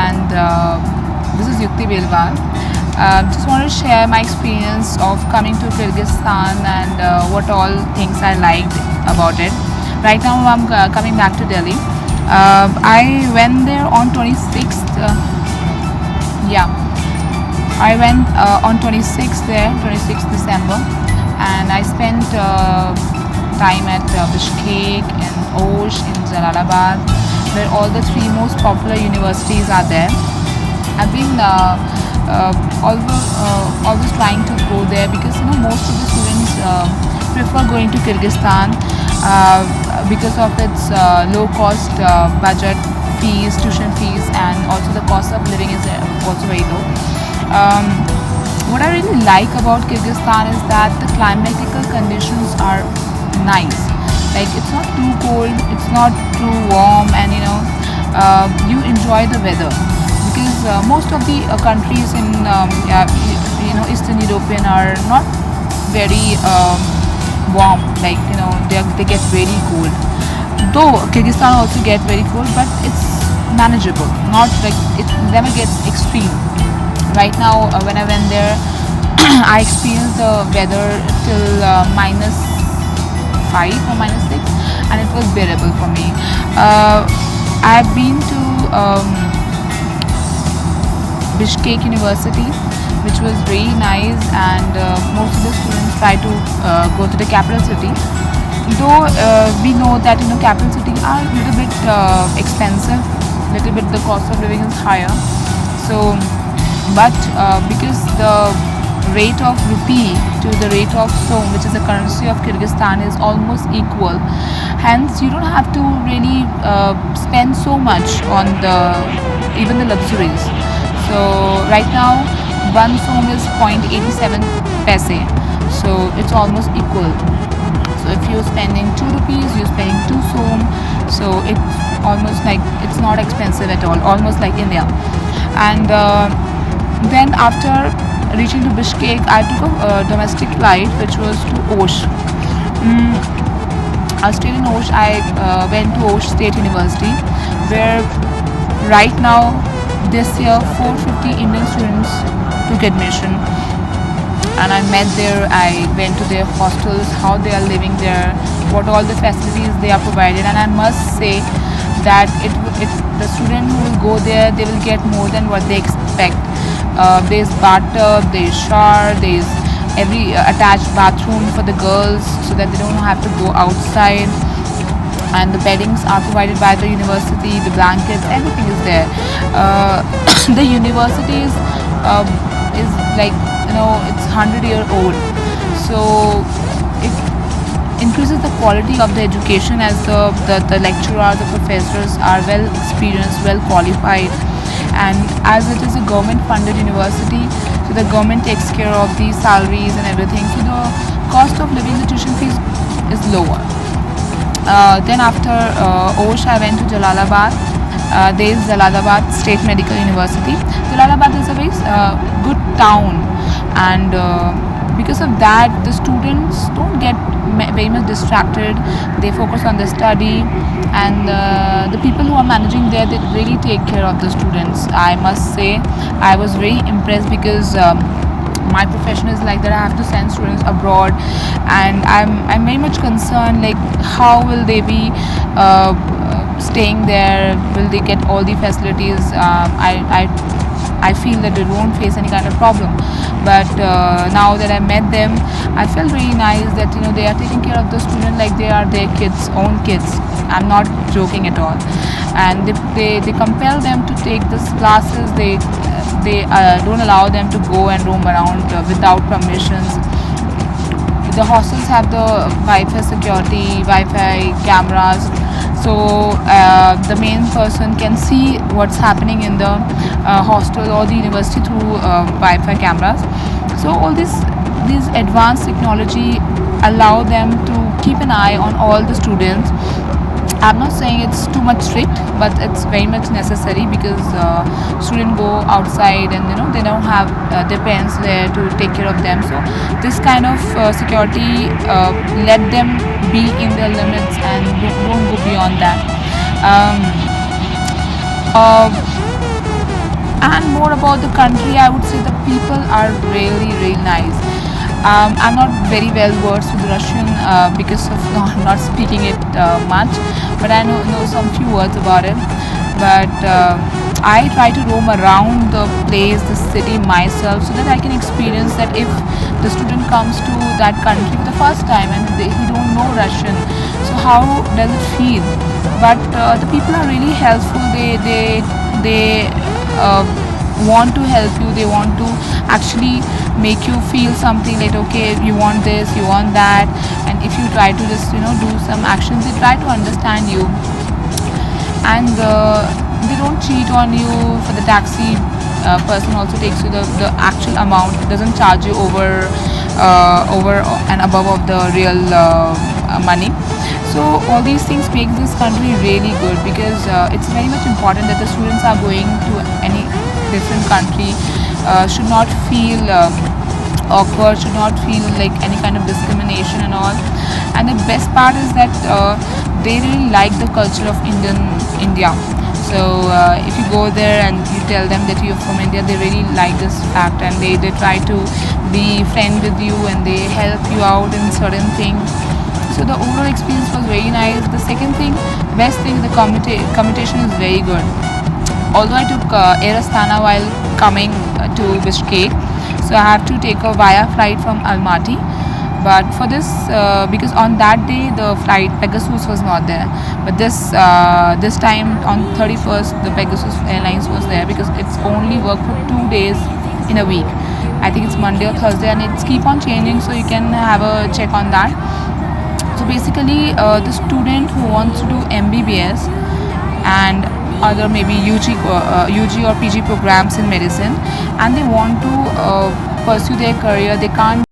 and this is Yukti Belwal. Just want to share my experience of coming to Kyrgyzstan and what all things I liked about it. Right now I'm coming back to Delhi. I went there on 26th. Yeah, I went on 26th there, 26th December, and I spent time at Bishkek, in Osh, in Jalalabad, where all the three most popular universities are there. I've been always trying to go there because most of the students prefer going to Kyrgyzstan because of its low cost budget fees, tuition fees, and also the cost of living is also very low. What I really like about Kyrgyzstan is that the climatical conditions are nice. Like, it's not too cold, it's not too warm, and you enjoy the weather because most of the countries in Eastern European are not very warm. Like, they get very cold. Though Kyrgyzstan also get very cold, but it's manageable. Not like it never gets extreme. Right now, when I went there, I experienced the weather till -5 or -6, and it was bearable for me. I've been to Bishkek University, which was really nice, and most of the students try to go to the capital city. Though we know that capital cities are a little bit expensive, little bit the cost of living is higher. So, but because the rate of rupee to the rate of som, which is the currency of Kyrgyzstan, is almost equal, hence you don't have to really spend so much on even the luxuries. So right now one som is 0.87 paise, so it's almost equal. So if you're spending 2 rupees, you're spending 2 som, so it's almost like it's not expensive at all, almost like India. And then after reaching to Bishkek, I took a domestic flight which was to Osh. I stayed in Osh. I went to Osh State University, where right now this year 450 Indian students took admission, and I met there. I went to their hostels, how they are living there, what all the facilities they are provided, and I must say that the student who will go there, they will get more than what they expect. There's bathtub, there's shower, there's every attached bathroom for the girls so that they don't have to go outside, and the beddings are provided by the university, the blankets, everything is there. The university is like, it's 100-year-old, so it increases the quality of the education as the lecturers, the professors are well experienced, well qualified, and as it is a government funded university, so the government takes care of the salaries and everything, so the cost of living, the tuition fees is lower. Then after Osh, I went to Jalalabad. There is Jalalabad State Medical University. Jalalabad is a very good town, and because of that, the students don't get very much distracted. They focus on the study, and the people who are managing there, they really take care of the students. I must say, I was very impressed because my profession is like that. I have to send students abroad, and I'm very much concerned, like, how will they be staying there? Will they get all the facilities? I feel that they won't face any kind of problem, but now that I met them, I felt really nice that they are taking care of the student like they are their own kids. I'm not joking at all. And they compel them to take these classes. They don't allow them to go and roam around without permissions. The hostels have the Wi-Fi security, Wi-Fi cameras, so the main person can see what's happening in the hostel or the university through Wi-Fi cameras. So all these advanced technology allow them to keep an eye on all the students. I'm not saying it's too much strict, but it's very much necessary because students go outside and they don't have their parents there to take care of them. So this kind of security let them be in their limits and don't go beyond that. And more about the country, I would say the people are really, really nice. I'm not very well versed with Russian because of not speaking it much, but I know some few words about it. But I try to roam around the place, the city myself, so that I can experience that if the student comes to that country for the first time and he don't know Russian, so how does it feel? But the people are really helpful. They want to help you. They want to actually make you feel something like, okay, you want this, you want that, and if you try to just do some actions, they try to understand you. And they don't cheat on you. For the taxi person also takes you the actual amount, doesn't charge you over and above of the real money. So all these things make this country really good, because it's very much important that the students are going to any different country should not feel awkward, should not feel like any kind of discrimination and all. And the best part is that they really like the culture of India. So if you go there and you tell them that you're from India, they really like this fact, and they try to be friend with you, and they help you out in certain things. So the overall experience was very nice. The second thing, best thing, the commutation is very good. Although I took Air Astana while coming to Bishkek, so I have to take a via flight from Almaty. But for this, because on that day the flight Pegasus was not there, but this time on 31st the Pegasus Airlines was there, because it's only work for 2 days in a week. I think it's Monday or Thursday, and it's keep on changing, so you can have a check on that. So basically, the student who wants to do MBBS and other maybe UG or PG programs in medicine, and they want to pursue their career, they can't.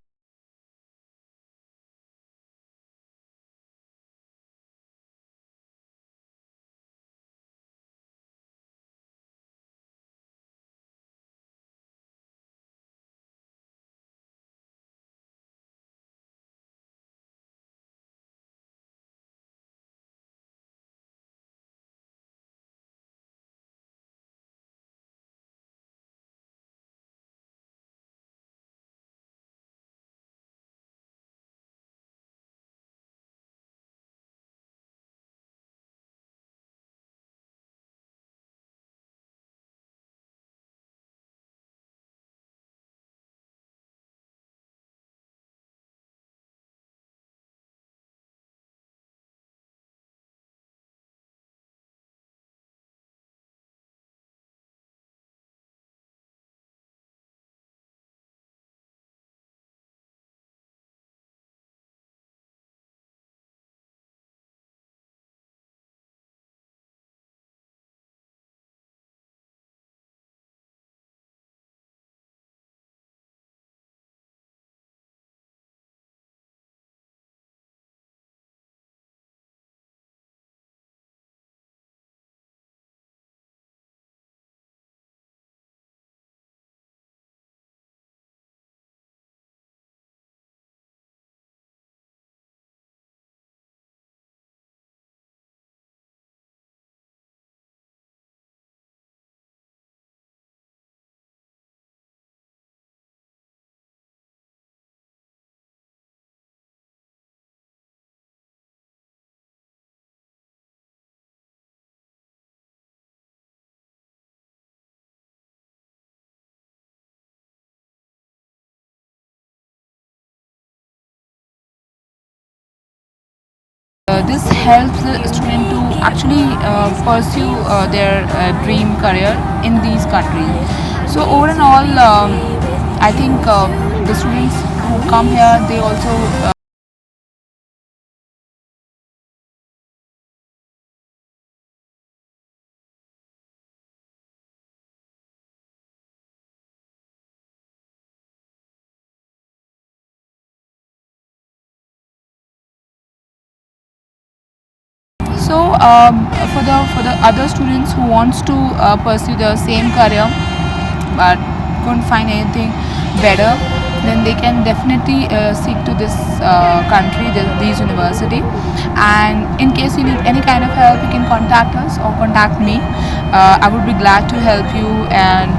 This helps the student to actually pursue their dream career in these countries. So over and all, I think the students who come here, they also so for the other students who wants to pursue the same career but couldn't find anything better, then they can definitely seek to this country, these university. And in case you need any kind of help, you can contact us or contact me. I would be glad to help you and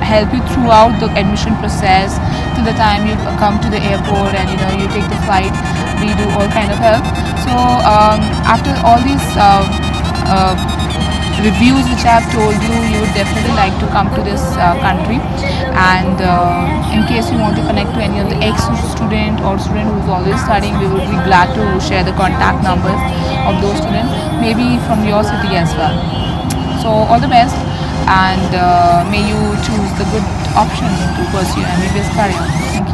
help you throughout the admission process till the time you come to the airport and you take the flight. We do all kind of help. So after all these reviews which I have told you, you would definitely like to come to this country. And in case you want to connect to any of the ex-student or student who is always studying, we would be glad to share the contact numbers of those students, maybe from your city as well. So all the best, and may you choose the good option to pursue MBBS career. Thank you.